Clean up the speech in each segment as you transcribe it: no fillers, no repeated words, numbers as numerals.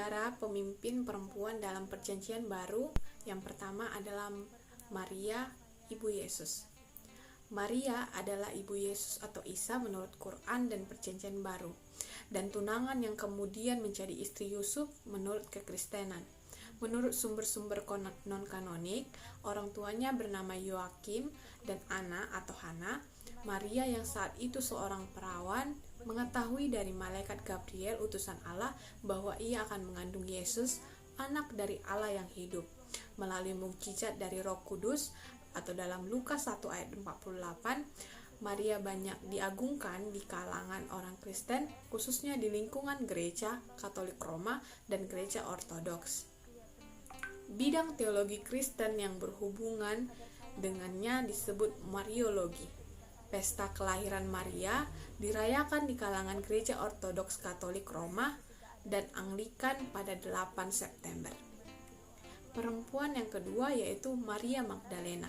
Saudara pemimpin perempuan dalam Perjanjian Baru, yang pertama adalah Maria, Ibu Yesus. Maria adalah Ibu Yesus atau Isa menurut Quran dan Perjanjian Baru, dan tunangan yang kemudian menjadi istri Yusuf menurut kekristenan. Menurut sumber-sumber non-kanonik, orang tuanya bernama Yoakim dan Anna atau Hana. Maria yang saat itu seorang perawan mengetahui dari malaikat Gabriel utusan Allah bahwa ia akan mengandung Yesus, anak dari Allah yang hidup, melalui mukjizat dari Roh Kudus, atau dalam Lukas 1 ayat 48. Maria banyak diagungkan di kalangan orang Kristen, khususnya di lingkungan gereja Katolik Roma dan gereja Ortodoks. Bidang teologi Kristen yang berhubungan dengannya disebut Mariologi. Pesta kelahiran Maria dirayakan di kalangan gereja Ortodoks Katolik Roma dan Anglikan pada 8 September. Perempuan yang kedua yaitu Maria Magdalena.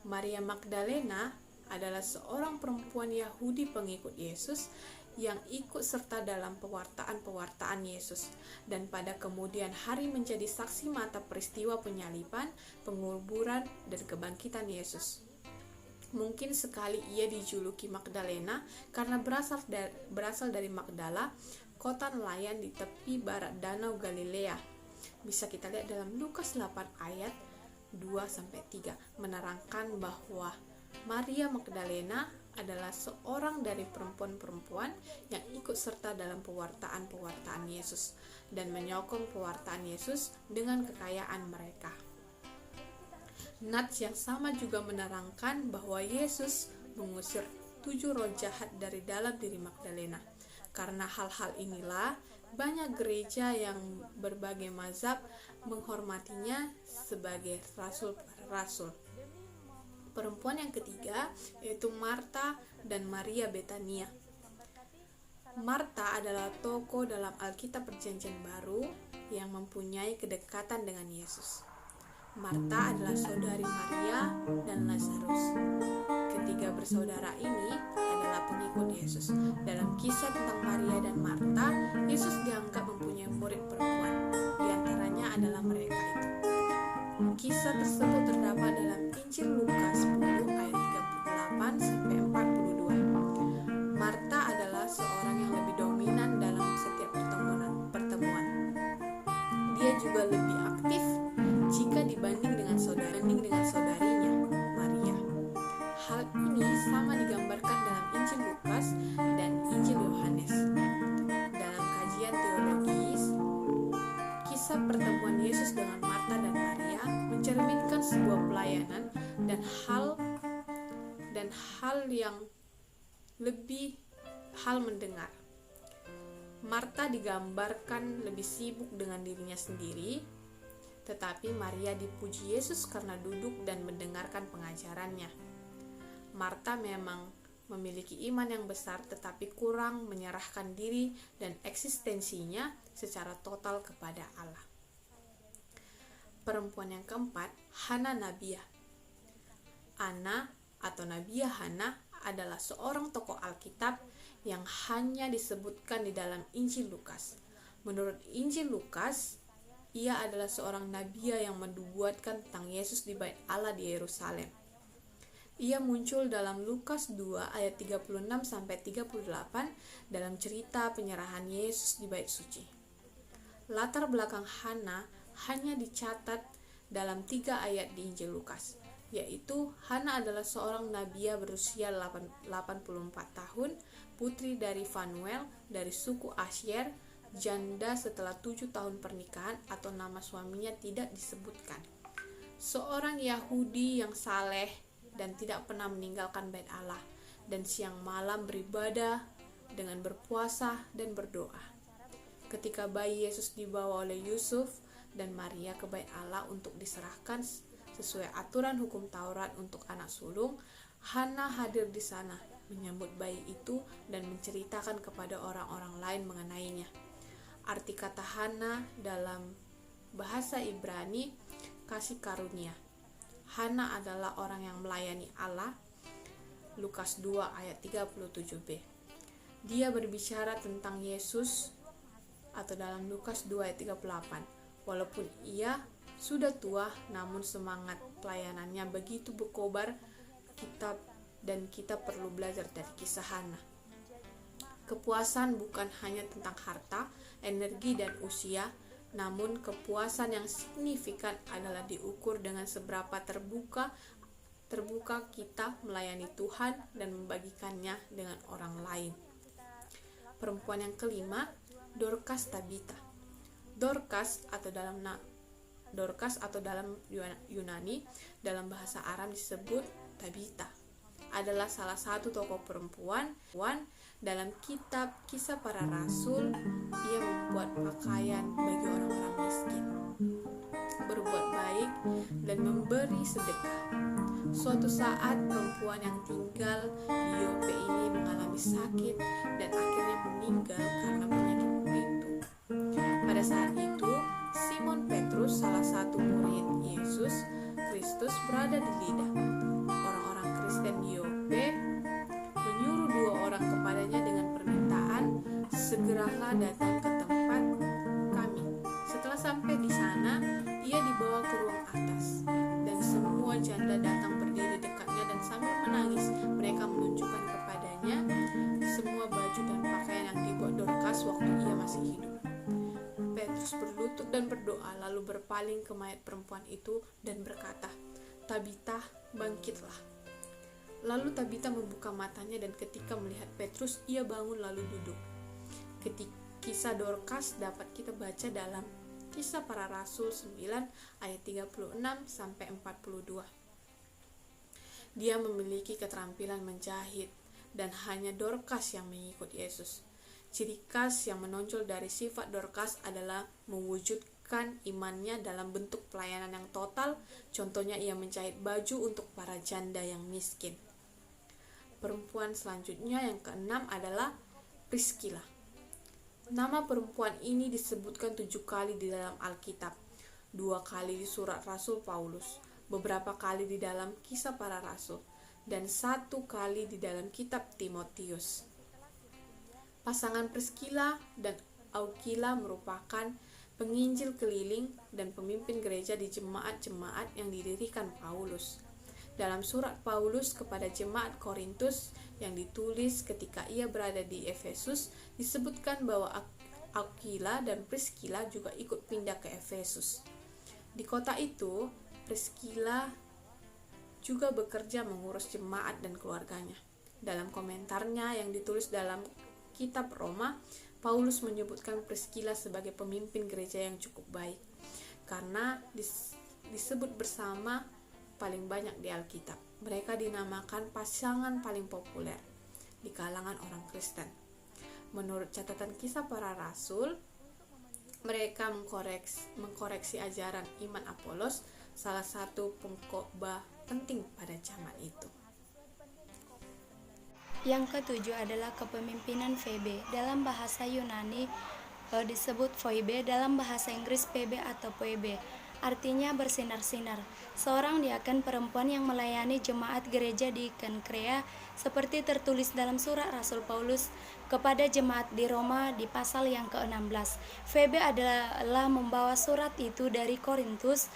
Maria Magdalena adalah seorang perempuan Yahudi pengikut Yesus yang ikut serta dalam pewartaan Yesus, dan pada kemudian hari menjadi saksi mata peristiwa penyaliban, penguburan, dan kebangkitan Yesus. Mungkin sekali ia dijuluki Magdalena karena berasal dari Magdala, kota nelayan di tepi barat Danau Galilea. Bisa kita lihat dalam Lukas 8 ayat 2-3 menerangkan bahwa Maria Magdalena adalah seorang dari perempuan-perempuan yang ikut serta dalam pewartaan Yesus dan menyokong pewartaan Yesus dengan kekayaan mereka. Nats yang sama juga menerangkan bahwa Yesus mengusir 7 roh jahat dari dalam diri Magdalena. Karena hal-hal inilah, banyak gereja yang berbagai mazhab menghormatinya sebagai rasul. Perempuan yang ketiga yaitu Marta dan Maria Betania. Marta adalah tokoh dalam Alkitab Perjanjian Baru yang mempunyai kedekatan dengan Yesus. Marta adalah saudari Maria dan Lazarus. Ketiga bersaudara ini adalah pengikut Yesus. Dalam kisah tentang Maria dan Marta, Yesus dianggap mempunyai murid perempuan. Di antaranya adalah mereka itu. Kisah tersebut terdapat dalam Injil Lukas 10 ayat 38-42. Marta adalah seorang yang lebih dominan dalam setiap pertemuan. Dia juga lebih aktif jika dibanding dengan saudarinya Maria. Hal ini sama digambarkan dalam Injil Lukas dan Injil Yohanes. Dalam kajian teologis, kisah pertemuan Yesus dengan Marta dan Maria mencerminkan sebuah pelayanan dan hal yang lebih hal mendengar. Marta digambarkan lebih sibuk dengan dirinya sendiri, tetapi Maria dipuji Yesus karena duduk dan mendengarkan pengajarannya. Marta memang memiliki iman yang besar tetapi kurang menyerahkan diri dan eksistensinya secara total kepada Allah. Perempuan yang keempat, Hana Nabiah. Anna atau Nabiah Hana adalah seorang tokoh Alkitab yang hanya disebutkan di dalam Injil Lukas. Menurut Injil Lukas, ia adalah seorang nabiah yang menubuatkan tentang Yesus di Bait Allah di Yerusalem. Ia muncul dalam Lukas 2 ayat 36-38 dalam cerita penyerahan Yesus di Bait Suci. Latar belakang Hana hanya dicatat dalam 3 ayat di Injil Lukas, yaitu Hana adalah seorang nabiah berusia 84 tahun, putri dari Fanuel dari suku Asyer, janda setelah 7 tahun pernikahan atau nama suaminya tidak disebutkan. Seorang Yahudi yang saleh dan tidak pernah meninggalkan bait Allah, dan siang malam beribadah dengan berpuasa dan berdoa. Ketika bayi Yesus dibawa oleh Yusuf dan Maria ke bait Allah untuk diserahkan sesuai aturan hukum Taurat untuk anak sulung, Hana hadir di sana menyambut bayi itu dan menceritakan kepada orang-orang lain mengenainya. Arti kata Hana dalam bahasa Ibrani kasih karunia. Hana adalah orang yang melayani Allah. Lukas 2 ayat 37b. Dia berbicara tentang Yesus atau dalam Lukas 2 ayat 38. Walaupun ia sudah tua, namun semangat pelayanannya begitu berkobar. Kita perlu belajar dari kisah Hana. Kepuasan bukan hanya tentang harta, energi, dan usia, namun kepuasan yang signifikan adalah diukur dengan seberapa terbuka kita melayani Tuhan dan membagikannya dengan orang lain. Perempuan yang kelima, Dorcas Tabita. Dorcas atau dalam Yunani, dalam bahasa Aram disebut Tabita, adalah salah satu tokoh perempuan. Dalam kitab Kisah Para Rasul, ia membuat pakaian bagi orang-orang miskin, berbuat baik, dan memberi sedekah. Suatu saat perempuan yang tinggal di Yope ini mengalami sakit dan akhirnya meninggal karena penyakit itu. Pada saat itu, Simon Petrus, salah satu murid Yesus Kristus, berada di lidah. Orang-orang Kristen di Yope menyuruh 2 orang kepadanya dengan permintaan, "Segeralah datang ke tempat kami." Setelah sampai di sana, ia dibawa ke ruang atas, dan semua janda datang berdiri dekatnya dan sambil menangis mereka menunjukkan kepadanya semua baju dan pakaian yang dibuat Dorcas waktu ia masih hidup. Petrus berlutut dan berdoa, lalu berpaling ke mayat perempuan itu dan berkata, "Tabita, bangkitlah." Lalu Tabita membuka matanya, dan ketika melihat Petrus, ia bangun lalu duduk. Kisah Dorcas dapat kita baca dalam Kisah Para Rasul 9 ayat 36 sampai 42. Dia memiliki keterampilan menjahit, dan hanya Dorcas yang mengikut Yesus. Ciri khas yang menonjol dari sifat Dorcas adalah mewujudkan imannya dalam bentuk pelayanan yang total. Contohnya, ia menjahit baju untuk para janda yang miskin. Perempuan selanjutnya yang keenam adalah Priscilla. Nama perempuan ini disebutkan 7 kali di dalam Alkitab, 2 kali di surat Rasul Paulus, beberapa kali di dalam Kisah Para Rasul, dan 1 kali di dalam kitab Timotius. Pasangan Priscilla dan Aquila merupakan penginjil keliling dan pemimpin gereja di jemaat-jemaat yang didirikan Paulus. Dalam surat Paulus kepada jemaat Korintus yang ditulis ketika ia berada di Efesus, disebutkan bahwa Aquila dan Priscilla juga ikut pindah ke Efesus. Di kota itu, Priscilla juga bekerja mengurus jemaat dan keluarganya. Dalam komentarnya yang ditulis dalam kitab Roma, Paulus menyebutkan Priscilla sebagai pemimpin gereja yang cukup baik, karena disebut bersama paling banyak di Alkitab. Mereka dinamakan pasangan paling populer di kalangan orang Kristen. Menurut catatan Kisah Para Rasul, mereka mengkoreksi ajaran iman Apolos, salah satu pengkhotbah penting pada zaman itu. Yang ketujuh adalah kepemimpinan Phoebe. Dalam bahasa Yunani disebut Phoebe, dalam bahasa Inggris Phoebe atau Phoebe, artinya bersinar-sinar. Seorang diaken perempuan yang melayani jemaat gereja di Kenkrea, seperti tertulis dalam surat Rasul Paulus kepada jemaat di Roma di pasal yang ke-16. Phoebe adalah membawa surat itu dari Korintus,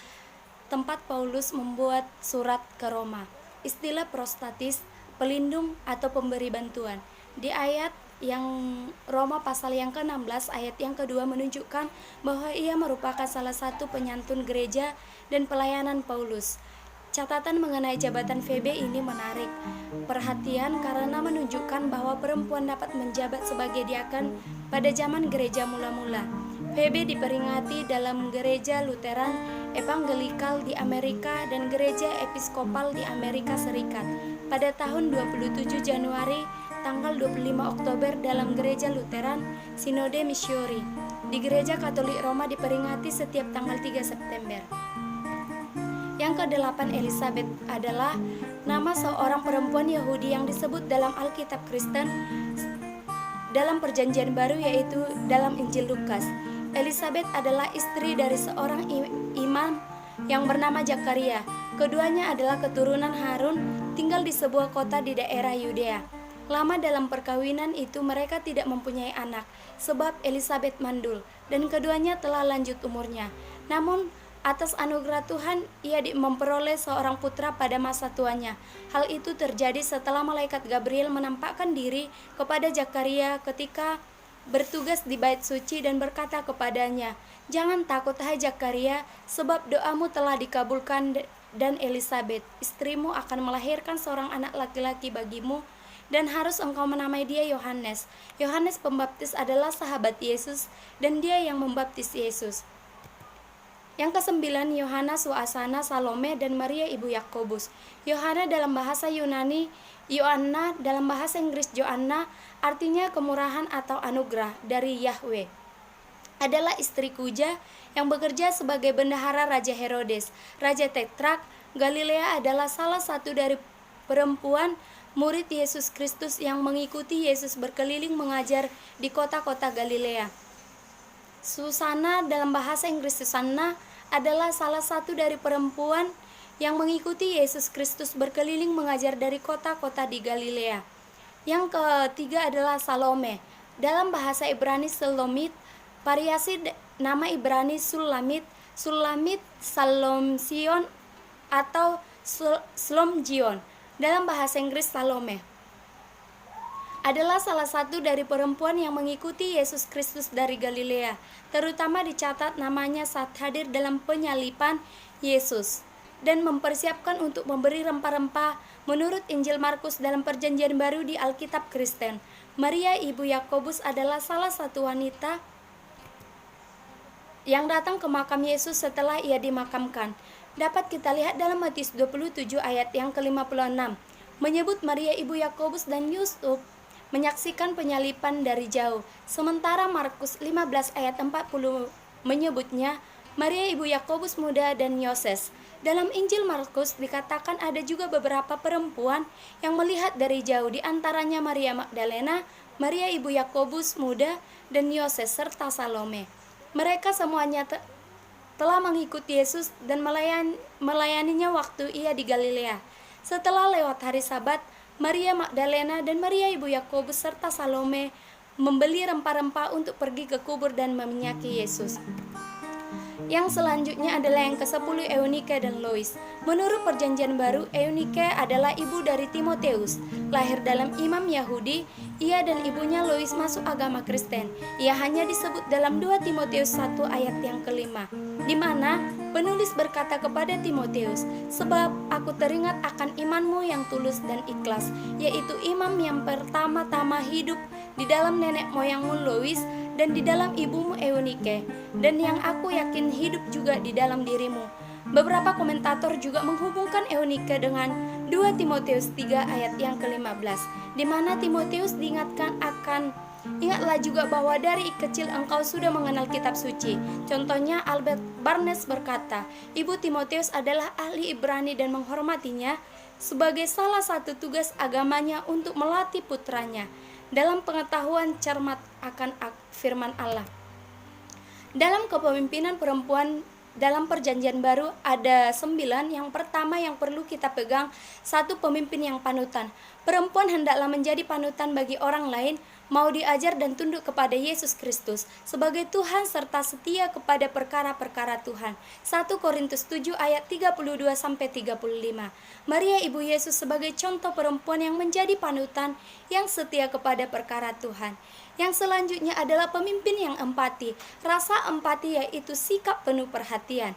tempat Paulus membuat surat ke Roma. Istilah prostatis, pelindung atau pemberi bantuan. Di ayat yang Roma pasal yang ke-16 ayat yang kedua menunjukkan bahwa ia merupakan salah satu penyantun gereja dan pelayanan Paulus. Catatan mengenai jabatan Phoebe ini menarik perhatian karena menunjukkan bahwa perempuan dapat menjabat sebagai diaken pada zaman gereja mula-mula. Phoebe diperingati dalam gereja Lutheran Evangelikal di Amerika dan gereja Episkopal di Amerika Serikat pada tahun 27 Januari tanggal 25 Oktober dalam gereja Lutheran Sinode Missouri. Di gereja Katolik Roma diperingati setiap tanggal 3 September. Yang ke-8 Elizabeth adalah nama seorang perempuan Yahudi yang disebut dalam Alkitab Kristen dalam Perjanjian Baru, yaitu dalam Injil Lukas. Elizabeth adalah istri dari seorang imam yang bernama Zakaria. Keduanya adalah keturunan Harun, tinggal di sebuah kota di daerah Yudea. Lama dalam perkawinan itu mereka tidak mempunyai anak, sebab Elizabeth mandul, dan keduanya telah lanjut umurnya. Namun, atas anugerah Tuhan, ia memperoleh seorang putra pada masa tuanya. Hal itu terjadi setelah malaikat Gabriel menampakkan diri kepada Zakaria ketika bertugas di bait suci dan berkata kepadanya, "Jangan takut, hai Zakaria, sebab doamu telah dikabulkan dan Elizabeth, istrimu akan melahirkan seorang anak laki-laki bagimu, dan harus engkau menamai dia Yohanes. Yohanes Pembaptis adalah sahabat Yesus, dan dia yang membaptis Yesus." Yang kesembilan, Yohana, Suasana, Salome, dan Maria ibu Yakobus. Yohana dalam bahasa Yunani, Ioanna dalam bahasa Inggris Joanna, artinya kemurahan atau anugerah dari Yahweh. Adalah istri Kuja yang bekerja sebagai bendahara Raja Herodes. Raja Tetrak, Galilea adalah salah satu dari perempuan murid Yesus Kristus yang mengikuti Yesus berkeliling mengajar di kota-kota Galilea. Susana dalam bahasa Inggris Susanna adalah salah satu dari perempuan yang mengikuti Yesus Kristus berkeliling mengajar dari kota-kota di Galilea. Yang ketiga adalah Salome. Dalam bahasa Ibrani Selomit, variasi nama Ibrani Sulamit, Salomsion atau Slomjion. Dalam bahasa Inggris Salome adalah salah satu dari perempuan yang mengikuti Yesus Kristus dari Galilea, terutama dicatat namanya saat hadir dalam penyalipan Yesus dan mempersiapkan untuk memberi rempah-rempah menurut Injil Markus dalam Perjanjian Baru di Alkitab Kristen. Maria ibu Yakobus adalah salah satu wanita yang datang ke makam Yesus setelah ia dimakamkan. Dapat kita lihat dalam Matius 27 ayat yang ke-56, menyebut Maria ibu Yakobus dan Yusuf menyaksikan penyalipan dari jauh. Sementara Markus 15 ayat 40 menyebutnya Maria ibu Yakobus muda dan Yoses. Dalam Injil Markus dikatakan ada juga beberapa perempuan yang melihat dari jauh, di antaranya Maria Magdalena, Maria ibu Yakobus muda, dan Yoses serta Salome. Mereka semuanya telah mengikuti Yesus dan melayaninya waktu ia di Galilea. Setelah lewat hari Sabat, Maria Magdalena dan Maria ibu Yakobus serta Salome membeli rempah-rempah untuk pergi ke kubur dan meminyaki Yesus. Yang selanjutnya adalah yang ke-10, Eunike dan Lois. Menurut Perjanjian Baru, Eunike adalah ibu dari Timoteus. Lahir dalam imam Yahudi, ia dan ibunya Lois masuk agama Kristen. Ia hanya disebut dalam 2 Timoteus 1 ayat yang ke-5, di mana penulis berkata kepada Timoteus, "Sebab aku teringat akan imanmu yang tulus dan ikhlas, yaitu imam yang pertama-tama hidup di dalam nenek moyangmu Lois dan di dalam ibumu Eunike, dan yang aku yakin hidup juga di dalam dirimu." Beberapa komentator juga menghubungkan Eunike dengan 2 Timoteus 3 ayat yang ke-15, di mana Timoteus diingatkan akan, "Ingatlah juga bahwa dari kecil engkau sudah mengenal kitab suci." Contohnya Albert Barnes berkata, "Ibu Timoteus adalah ahli Ibrani dan menghormatinya sebagai salah satu tugas agamanya untuk melatih putranya dalam pengetahuan cermat akan firman Allah." Dalam kepemimpinan perempuan dalam Perjanjian Baru ada 9. Yang pertama yang perlu kita pegang, 1, pemimpin yang panutan. Perempuan hendaklah menjadi panutan bagi orang lain, mau diajar dan tunduk kepada Yesus Kristus sebagai Tuhan serta setia kepada perkara-perkara Tuhan. 1 Korintus 7 ayat 32-35. Maria ibu Yesus sebagai contoh perempuan yang menjadi panutan yang setia kepada perkara Tuhan. Yang selanjutnya adalah pemimpin yang empati. Rasa empati yaitu sikap penuh perhatian,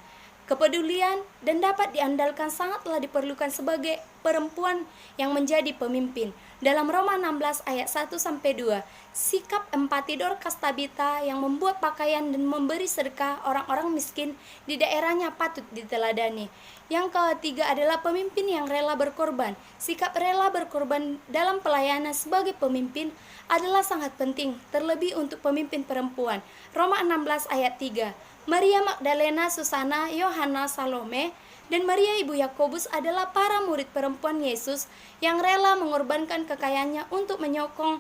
kepedulian, dan dapat diandalkan sangatlah diperlukan sebagai perempuan yang menjadi pemimpin. Dalam Roma 16 ayat 1-2, sikap empati Dorcas Tabita yang membuat pakaian dan memberi sedekah orang-orang miskin di daerahnya patut diteladani. Yang ketiga adalah pemimpin yang rela berkorban. Sikap rela berkorban dalam pelayanan sebagai pemimpin adalah sangat penting, terlebih untuk pemimpin perempuan. Roma 16 ayat 3. Maria Magdalena, Susana, Yohana, Salome, dan Maria ibu Yakobus adalah para murid perempuan Yesus yang rela mengorbankan kekayaannya untuk menyokong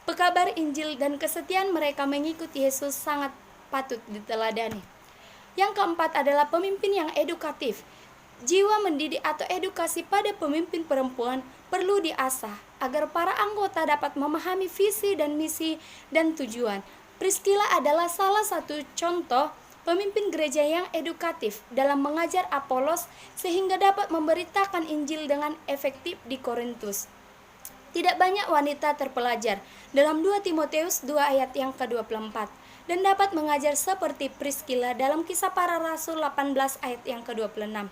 pekabar Injil, dan kesetiaan mereka mengikuti Yesus sangat patut diteladani. Yang keempat adalah pemimpin yang edukatif. Jiwa mendidik atau edukasi pada pemimpin perempuan perlu diasah agar para anggota dapat memahami visi dan misi dan tujuan. Priscilla adalah salah satu contoh pemimpin gereja yang edukatif dalam mengajar Apolos sehingga dapat memberitakan Injil dengan efektif di Korintus. Tidak banyak wanita terpelajar dalam 2 Timotius 2 ayat yang ke-24 dan dapat mengajar seperti Priscilla dalam Kisah Para Rasul 18 ayat yang ke-26.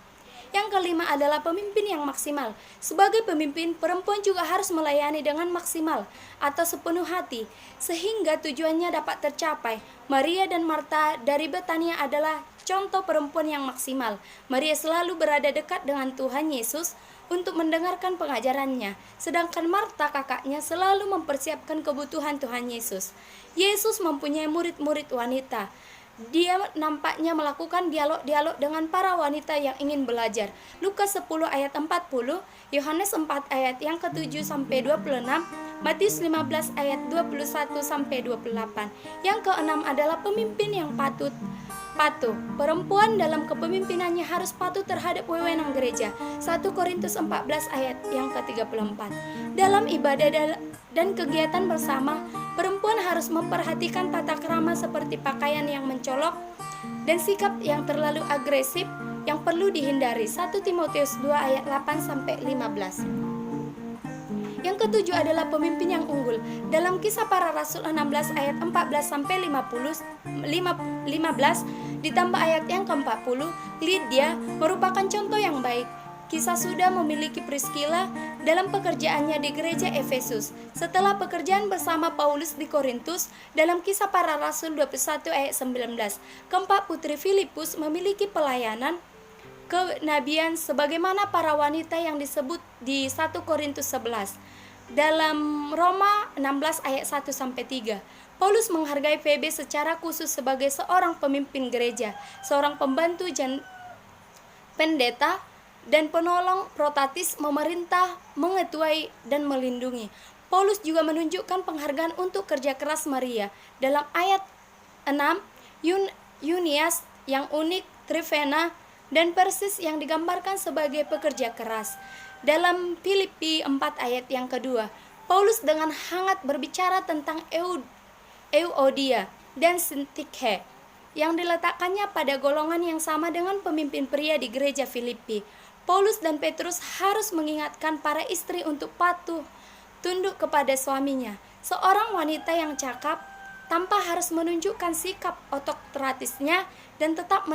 Yang kelima adalah pemimpin yang maksimal. Sebagai pemimpin, perempuan juga harus melayani dengan maksimal atau sepenuh hati, sehingga tujuannya dapat tercapai. Maria dan Marta dari Betania adalah contoh perempuan yang maksimal. Maria selalu berada dekat dengan Tuhan Yesus untuk mendengarkan pengajarannya, sedangkan Marta kakaknya selalu mempersiapkan kebutuhan Tuhan Yesus. Yesus mempunyai murid-murid wanita. Dia nampaknya melakukan dialog-dialog dengan para wanita yang ingin belajar. Lukas 10 ayat 40, Yohanes 4 ayat yang ke-7 sampai 26, Matius 15 ayat 21 sampai 28. Yang keenam adalah pemimpin yang patuh. Perempuan dalam kepemimpinannya harus patuh terhadap wewenang gereja. 1 Korintus 14 ayat yang ke-34. Dalam ibadah dan kegiatan bersama, perempuan harus memperhatikan tata krama seperti pakaian yang mencolok dan sikap yang terlalu agresif yang perlu dihindari. 1 Timotius 2 ayat 8 sampai 15. Yang ketujuh adalah pemimpin yang unggul. Dalam Kisah Para Rasul 16 ayat 14 sampai 15 ditambah ayat yang ke-40, Lydia merupakan contoh yang baik. Kisah sudah memiliki Priscilla dalam pekerjaannya di gereja Efesus. Setelah pekerjaan bersama Paulus di Korintus, dalam Kisah Para Rasul 21 ayat 19, keempat putri Filipus memiliki pelayanan kenabian sebagaimana para wanita yang disebut di 1 Korintus 11. Dalam Roma 16 ayat 1 sampai 3, Paulus menghargai Febe secara khusus sebagai seorang pemimpin gereja, seorang pembantu pendeta dan penolong rotatis memerintah, mengetuai dan melindungi. Paulus juga menunjukkan penghargaan untuk kerja keras Maria. Dalam ayat 6, Eunias yang unik, Trifena dan Persis yang digambarkan sebagai pekerja keras. Dalam Filipi 4 ayat yang kedua, Paulus dengan hangat berbicara tentang Euodia dan Sintikhe yang diletakkannya pada golongan yang sama dengan pemimpin pria di gereja Filipi. Paulus dan Petrus harus mengingatkan para istri untuk patuh, tunduk kepada suaminya. Seorang wanita yang cakap tanpa harus menunjukkan sikap otokratisnya dan tetap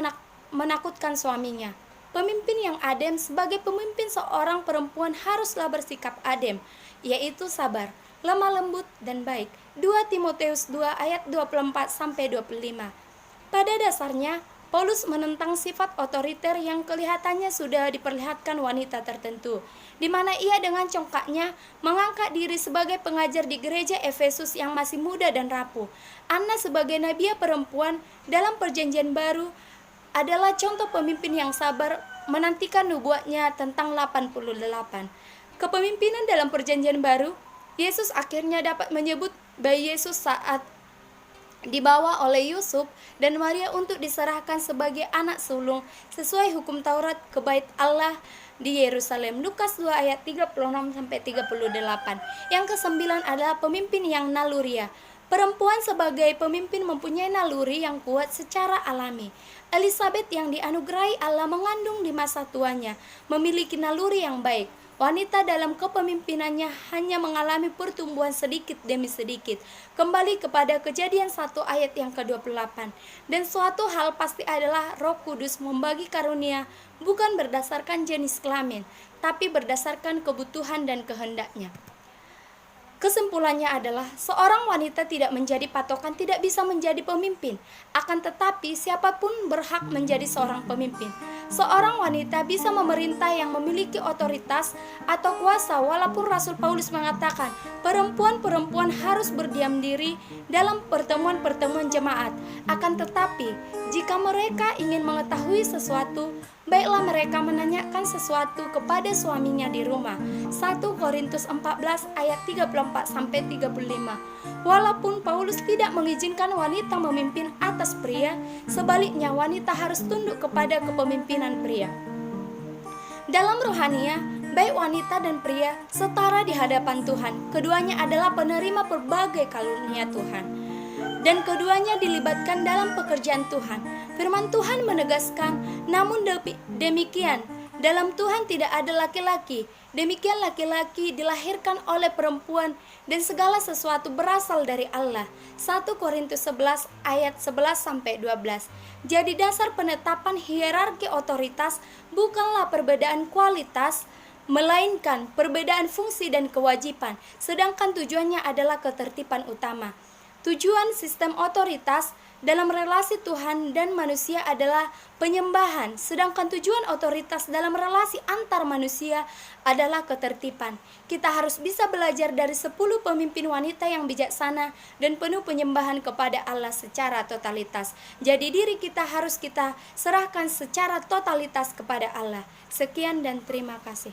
menakutkan suaminya. Pemimpin yang adem, sebagai pemimpin seorang perempuan haruslah bersikap adem, yaitu sabar, lemah lembut dan baik. 2 Timotius 2 ayat 24 sampai 25. Pada dasarnya, Paulus menentang sifat otoriter yang kelihatannya sudah diperlihatkan wanita tertentu, di mana ia dengan congkaknya mengangkat diri sebagai pengajar di gereja Efesus yang masih muda dan rapuh. Anna sebagai nabiya perempuan dalam Perjanjian Baru adalah contoh pemimpin yang sabar menantikan nubuatnya tentang 88. Kepemimpinan dalam Perjanjian Baru, Yesus akhirnya dapat menyebut bayi Yesus saat dibawa oleh Yusuf dan Maria untuk diserahkan sebagai anak sulung sesuai hukum Taurat ke Bait Allah di Yerusalem. Lukas 2 ayat 36 sampai 38. Yang kesembilan adalah pemimpin yang naluria. Perempuan sebagai pemimpin mempunyai naluri yang kuat secara alami. Elizabeth yang dianugerahi Allah mengandung di masa tuanya, memiliki naluri yang baik. Wanita dalam kepemimpinannya hanya mengalami pertumbuhan sedikit demi sedikit. Kembali kepada Kejadian 1 ayat yang ke-28. Dan suatu hal pasti adalah Roh Kudus membagi karunia bukan berdasarkan jenis kelamin, tapi berdasarkan kebutuhan dan kehendaknya. Kesimpulannya adalah seorang wanita tidak menjadi patokan, tidak bisa menjadi pemimpin. Akan tetapi siapapun berhak menjadi seorang pemimpin. Seorang wanita bisa memerintah yang memiliki otoritas atau kuasa, walaupun Rasul Paulus mengatakan perempuan-perempuan harus berdiam diri dalam pertemuan-pertemuan jemaat. Akan tetapi jika mereka ingin mengetahui sesuatu, baiklah mereka menanyakan sesuatu kepada suaminya di rumah. 1 Korintus 14 ayat 34 sampai 35. Walaupun Paulus tidak mengizinkan wanita memimpin atas pria, sebaliknya wanita harus tunduk kepada kepemimpinan pria. Dalam rohania, baik wanita dan pria, setara di hadapan Tuhan. Keduanya adalah penerima berbagai karunia Tuhan, dan keduanya dilibatkan dalam pekerjaan Tuhan. Firman Tuhan menegaskan, namun demikian, dalam Tuhan tidak ada laki-laki. Demikian laki-laki dilahirkan oleh perempuan dan segala sesuatu berasal dari Allah. 1 Korintus 11 ayat 11-12. Jadi dasar penetapan hierarki otoritas bukanlah perbedaan kualitas, melainkan perbedaan fungsi dan kewajiban, sedangkan tujuannya adalah ketertiban utama. Tujuan sistem otoritas dalam relasi Tuhan dan manusia adalah penyembahan, sedangkan tujuan otoritas dalam relasi antar manusia adalah ketertiban. Kita harus bisa belajar dari 10 pemimpin wanita yang bijaksana dan penuh penyembahan kepada Allah secara totalitas. Jadi diri kita harus kita serahkan secara totalitas kepada Allah. Sekian dan terima kasih.